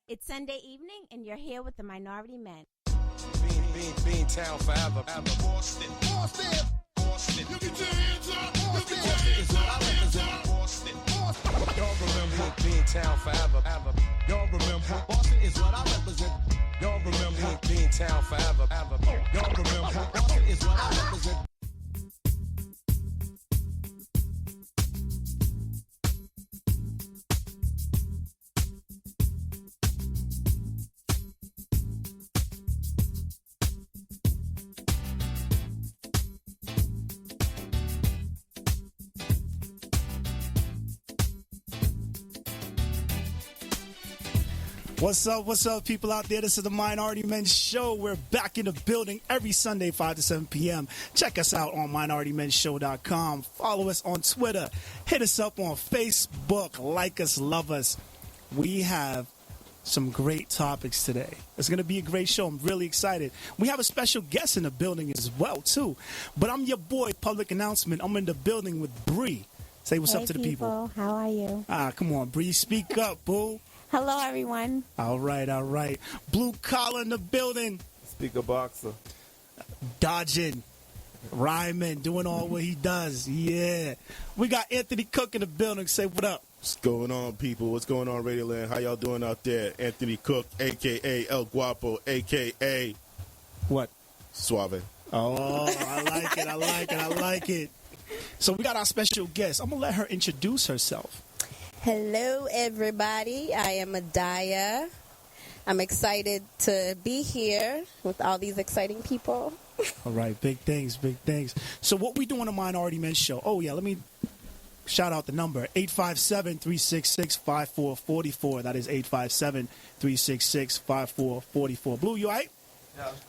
It's Sunday evening, and you're here with the Minority Men. Bean town forever. Boston. You get your hands up. Boston is what I represent. Boston. Y'all remember Bean town forever. Y'all remember. Boston is what I represent. Y'all remember. Bean town forever. Y'all remember. Boston is what I represent. What's up, people out there? This is the Minority Men Show. We're back in the building every Sunday, 5 to 7 p.m. Check us out on minoritymensshow.com. Follow us on Twitter. Hit us up on Facebook. Like us, love us. We have some great topics today. It's going to be a great show. I'm really excited. We have a special guest in the building as well, too. But I'm your boy, Public Announcement. I'm in the building with Bree. Say what's up to the people. How are you? Come on, Bree. Speak up, boo. Hello, everyone. All right. Blue collar in the building. Speaker boxer. Dodging, rhyming, doing all what he does. Yeah. We got Anthony Cook in the building. Say what up. What's going on, people? What's going on, Radio Land? How y'all doing out there? Anthony Cook, a.k.a. El Guapo, a.k.a. What? Suave. Oh, I like it. So we got our special guest. I'm going to let her introduce herself. Hello, everybody. I am Adaya. I'm excited to be here with all these exciting people. All right, big things. So what we do on the Minority Men Show? Oh, yeah, let me shout out the number, 857-366-5444. That is 857-366-5444. Blue, you all right? Yeah, I was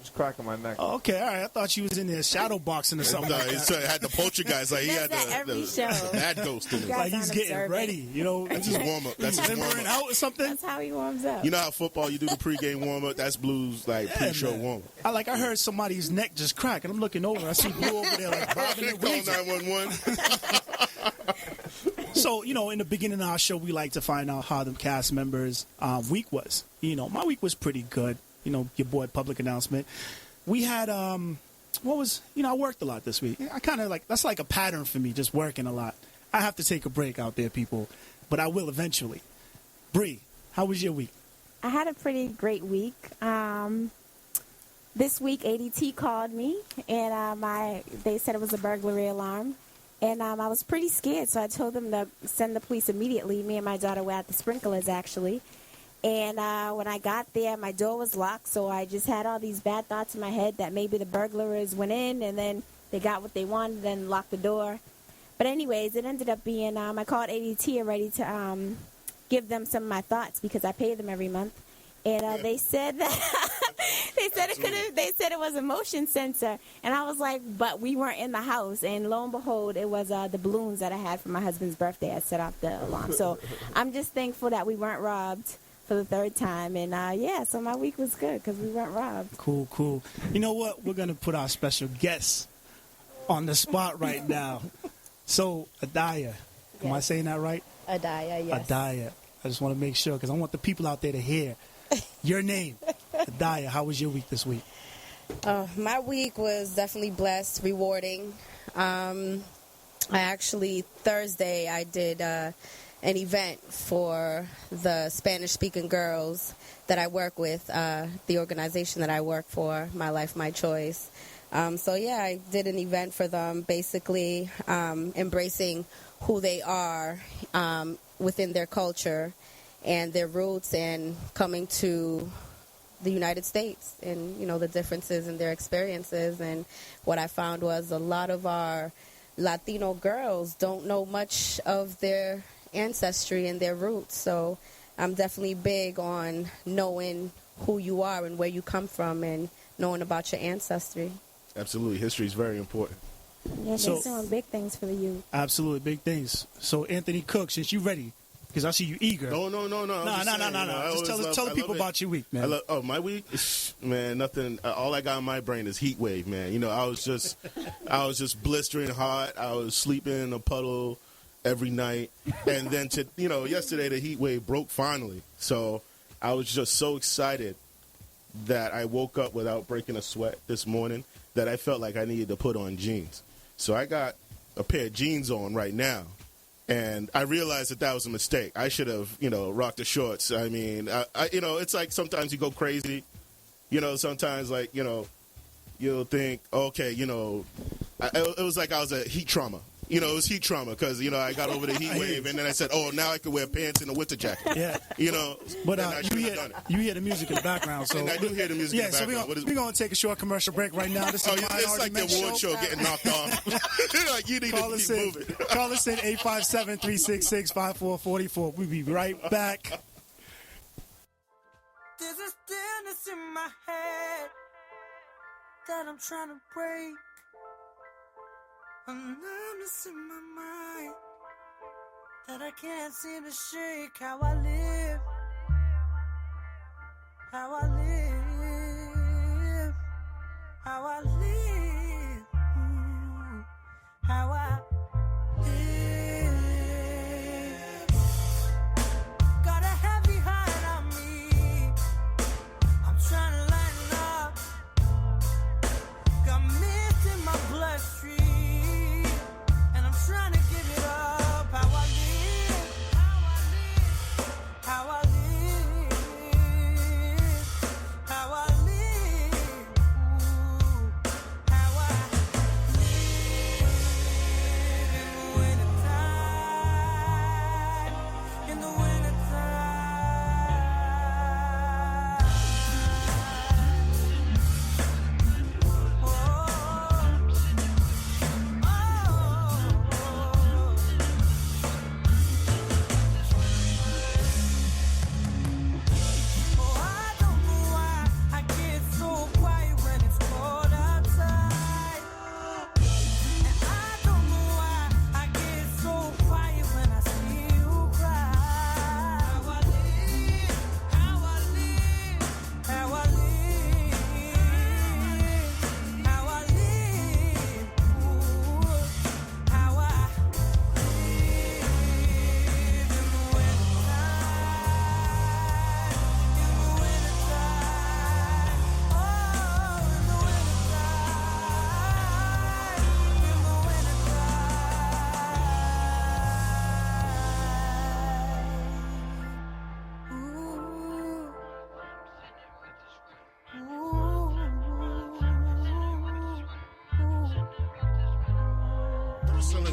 cracking my neck. Oh, okay, all right. I thought you was in there shadow boxing or something. No, he had the poltergeist. Like he had the bad ghost in it. Like he's getting ready, you know. That's his warm up. That's his warm up. Out or something. That's how he warms up. You know how football you do the pregame warm up? That's Blue's pre-show warm up. I heard somebody's neck just crack, and I'm looking over. I see Blue over there like bobbing and weaving. Call 911. So, in the beginning of our show, we like to find out how the cast members' week was. My week was pretty good. Your boy, Public Announcement. We had, I worked a lot this week. I kind of that's like a pattern for me, just working a lot. I have to take a break out there, people, but I will eventually. Bree, how was your week? I had a pretty great week. This week, ADT called me, and they said it was a burglary alarm. And I was pretty scared, so I told them to send the police immediately. Me and my daughter were at the Sprinklers, actually. And when I got there, my door was locked, so I just had all these bad thoughts in my head that maybe the burglars went in and then they got what they wanted and locked the door. But anyways, it ended up being, I called ADT already to give them some of my thoughts because I pay them every month. And they said that they said it was a motion sensor. And I was like, but we weren't in the house. And lo and behold, it was the balloons that I had for my husband's birthday. I set off the alarm. So I'm just thankful that we weren't robbed for the third time. And so my week was good because we weren't robbed. Cool. You know what? We're going to put our special guest on the spot right now. So, Adaya, am I saying that right? Adaya, yes. Adaya. I just want to make sure because I want the people out there to hear your name. Adaya, how was your week this week? My week was definitely blessed, rewarding. Thursday, I did an event for the Spanish-speaking girls that I work with, the organization that I work for, My Life, My Choice. I did an event for them, basically embracing who they are within their culture and their roots and coming to the United States and, the differences in their experiences. And what I found was a lot of our Latino girls don't know much of their ancestry and their roots. So I'm definitely big on knowing who you are and where you come from and knowing about your ancestry. Absolutely. History is very important. Yeah, they're doing big things for the youth. Absolutely, big things. So, Anthony Cook, since you're ready, because I see you eager. No. No. Just tell the people about your week, man. My week? Man, nothing. All I got in my brain is heat wave, man. I was just blistering hot. I was sleeping in a puddle every night. And then yesterday the heat wave broke finally. So I was just so excited that I woke up without breaking a sweat this morning that I felt like I needed to put on jeans. So I got a pair of jeans on right now, and I realized that was a mistake. I should have, rocked the shorts. I mean, it's like sometimes you go crazy. Sometimes, like, you'll think, okay, it was like I was a heat trauma. It was heat trauma because, I got over the heat wave, and then I said, oh, now I can wear pants and a winter jacket. Yeah. But you hear the music in the background. So and I do hear the music in the background. So we're going to take a short commercial break right now. This is it's like the award show getting knocked off. Like, you need to keep moving. Call us in 857-366-5444. We'll be right back. There's a stillness in my head that I'm trying to break. A numbness in my mind that I can't seem to shake. How I live, how I live, how I live, how I live. Got a heavy heart on me, I'm trying to lighten up. Got mist in my bloodstream, trying to give it up. How I live, how I live, how I live, how I live in the wintertime, in the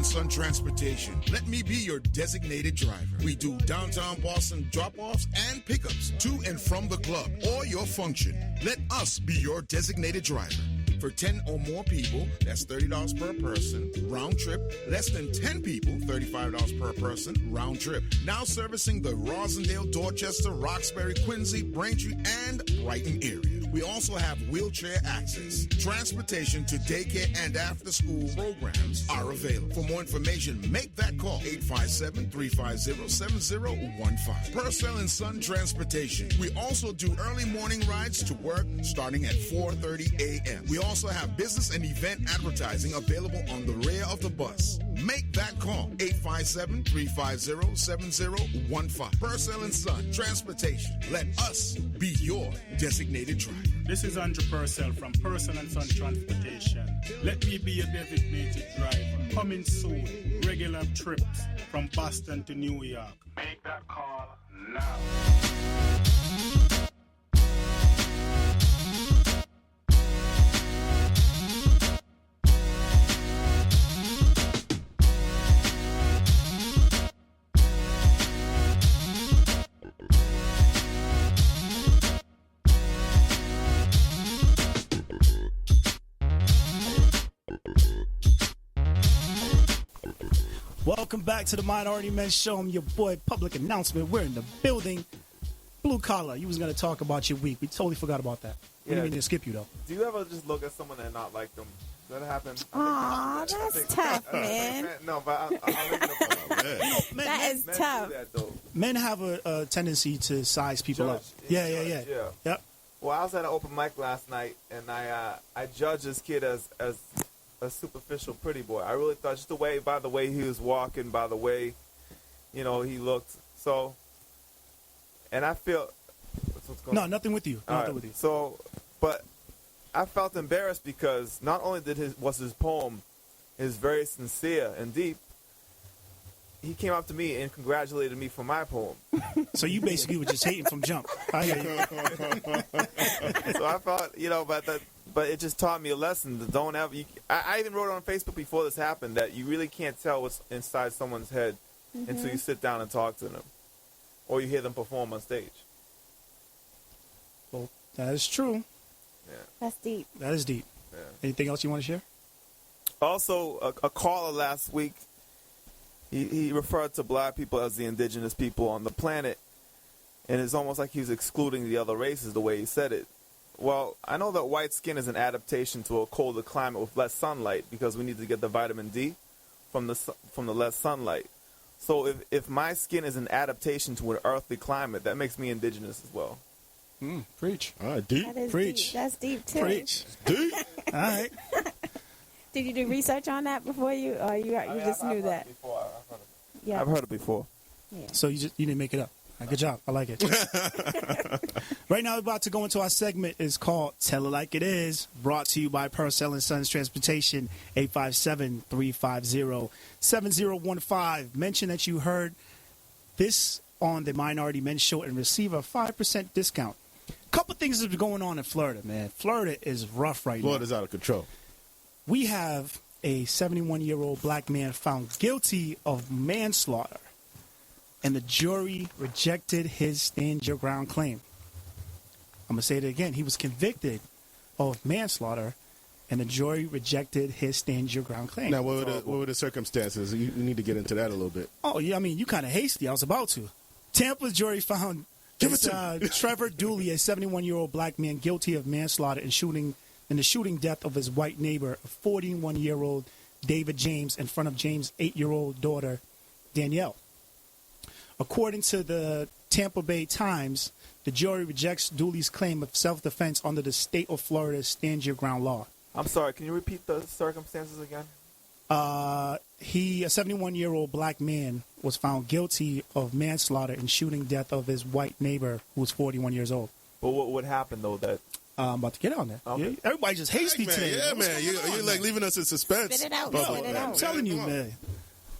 Sun Transportation. Let me be your designated driver. We do downtown Boston drop-offs and pickups to and from the club or your function. Let us be your designated driver. For 10 or more people, that's $30 per person, round trip. Less than 10 people, $35 per person, round trip. Now servicing the Rosendale, Dorchester, Roxbury, Quincy, Braintree, and Brighton area. We also have wheelchair access. Transportation to daycare and after-school programs are available. For more information, make that call, 857-350-7015. Purcell & Son Transportation. We also do early morning rides to work starting at 4:30 a.m. We also have business and event advertising available on the rear of the bus. Make that call, 857-350-7015. Purcell & Son Transportation. Let us be your designated driver. This is Andrew Purcell from Purcell & Son Transportation. Let me be your designated driver. Coming soon. Regular trips from Boston to New York. Make that call now. Welcome back to the Minority Men Show. I'm your boy, Public Announcement. We're in the building. Blue Collar, you was going to talk about your week. We totally forgot about that. We didn't mean to skip you, though. Do you ever just look at someone and not like them? Does that happen? Aw, that's tough, man. No, but I'll leave it up for That is men tough. do that, though. Men have a tendency to size people up. Yeah. Yep. Well, I was at an open mic last night, and I judged this kid as a superficial pretty boy. I really thought just by the way he was walking, by the way, he looked. So, and I feel what's going No, on? nothing with you. All Nothing right. with you. So, but I felt embarrassed because not only was his poem is very sincere and deep, he came up to me and congratulated me for my poem. So you basically were just hating from jump. I hear you. So I felt, but it just taught me a lesson. That don't ever. I even wrote on Facebook before this happened that you really can't tell what's inside someone's head until you sit down and talk to them, or you hear them perform on stage. Well, that is true. Yeah. That's deep. That is deep. Yeah. Anything else you want to share? Also, a caller last week, he referred to black people as the indigenous people on the planet, and it's almost like he was excluding the other races the way he said it. Well, I know that white skin is an adaptation to a colder climate with less sunlight because we need to get the vitamin D from the less sunlight. So if my skin is an adaptation to an earthly climate, that makes me indigenous as well. Preach. All right, deep. That is Preach. deep. That's deep too. Preach. Deep. All right. Did you do research on that before you, or you just knew that? Yeah. I've heard it before. So you didn't make it up. Good job. I like it. Right now, we're about to go into our segment. It's called Tell It Like It Is, brought to you by Purcell and Sons Transportation, 857-350-7015. Mention that you heard this on the Minority Men Show and receive a 5% discount. Couple things have been going on in Florida, man. Florida is rough right now. Florida's out of control. We have a 71-year-old black man found guilty of manslaughter, and the jury rejected his stand your ground claim. I'm going to say it again. He was convicted of manslaughter, and the jury rejected his stand your ground claim. Now, what were the circumstances? You need to get into that a little bit. Oh, yeah, I mean, you kind of hasty. I was about to. Tampa's jury found Trevor Dooley, a 71-year-old black man, guilty of manslaughter and the shooting death of his white neighbor, 41-year-old David James, in front of James' 8-year-old daughter, Danielle. According to the Tampa Bay Times, the jury rejects Dooley's claim of self-defense under the state of Florida's Stand Your Ground law. I'm sorry, can you repeat the circumstances again? A 71-year-old black man, was found guilty of manslaughter and shooting death of his white neighbor, who was 41 years old. But what would happen, though, that... I'm about to get on there. Okay. Yeah, everybody just hasty Man, today. yeah, What's man. going on, You're like leaving us in suspense. Spit it out. Brother. Spit it I'm out. telling you, man.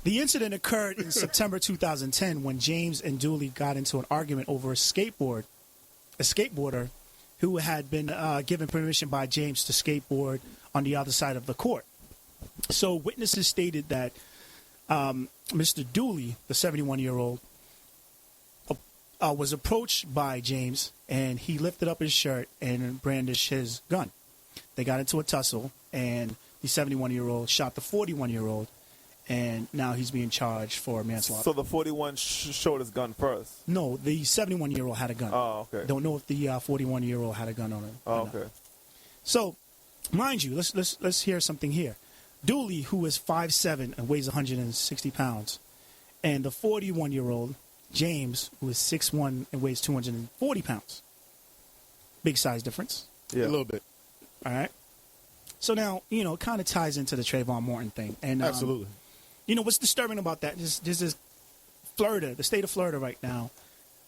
The incident occurred in September 2010 when James and Dooley got into an argument over a skateboarder who had been given permission by James to skateboard on the other side of the court. So witnesses stated that Mr. Dooley, the 71-year-old, was approached by James, and he lifted up his shirt and brandished his gun. They got into a tussle, and the 71-year-old shot the 41-year-old, and now he's being charged for manslaughter. So the 41 showed his gun first? No, the 71-year-old had a gun. Oh, okay. Don't know if the 41-year-old had a gun on him. Oh, okay. So, mind you, let's hear something here. Dooley, who is 5'7" and weighs 160 pounds, and the 41-year-old, James, who is 6'1" and weighs 240 pounds. Big size difference. Yeah. A little bit. All right. So now, it kind of ties into the Trayvon Martin thing. And Absolutely. What's disturbing about that? This is Florida, the state of Florida right now.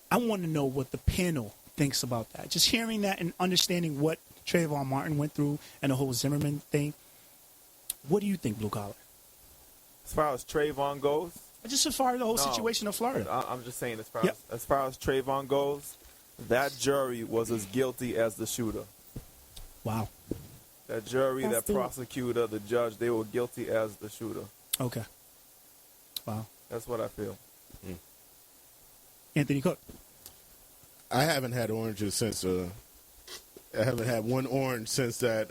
I want to know what the panel thinks about that. Just hearing that and understanding what Trayvon Martin went through and the whole Zimmerman thing. What do you think, Blue Collar? As far as Trayvon goes? Just as far as the whole situation of Florida. I'm just saying, as far as Trayvon goes, that jury was as guilty as the shooter. Wow. That jury, That's that deep. prosecutor, the judge, they were guilty as the shooter. Okay. Wow. That's what I feel. Anthony Cook. I haven't had oranges since. I haven't had one orange since that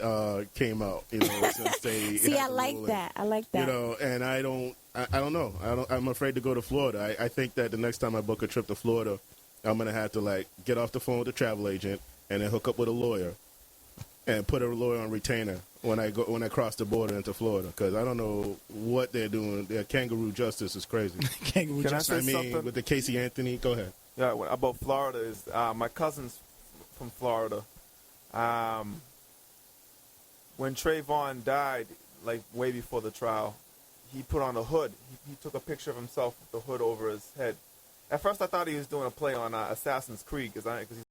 came out. Since they. See, had I the like ruling. that. I like that. And I don't know. I'm afraid to go to Florida. I think that the next time I book a trip to Florida, I'm gonna have to get off the phone with a travel agent and then hook up with a lawyer, and put a lawyer on retainer when I cross the border into Florida, because I don't know what they're doing. Their kangaroo justice is crazy. Kangaroo Can I justice. say something? With the Casey Anthony, go ahead. Yeah, about Florida is my cousin's from Florida. When Trayvon died, way before the trial, he put on a hood. He took a picture of himself with the hood over his head. At first, I thought he was doing a play on Assassin's Creed because he's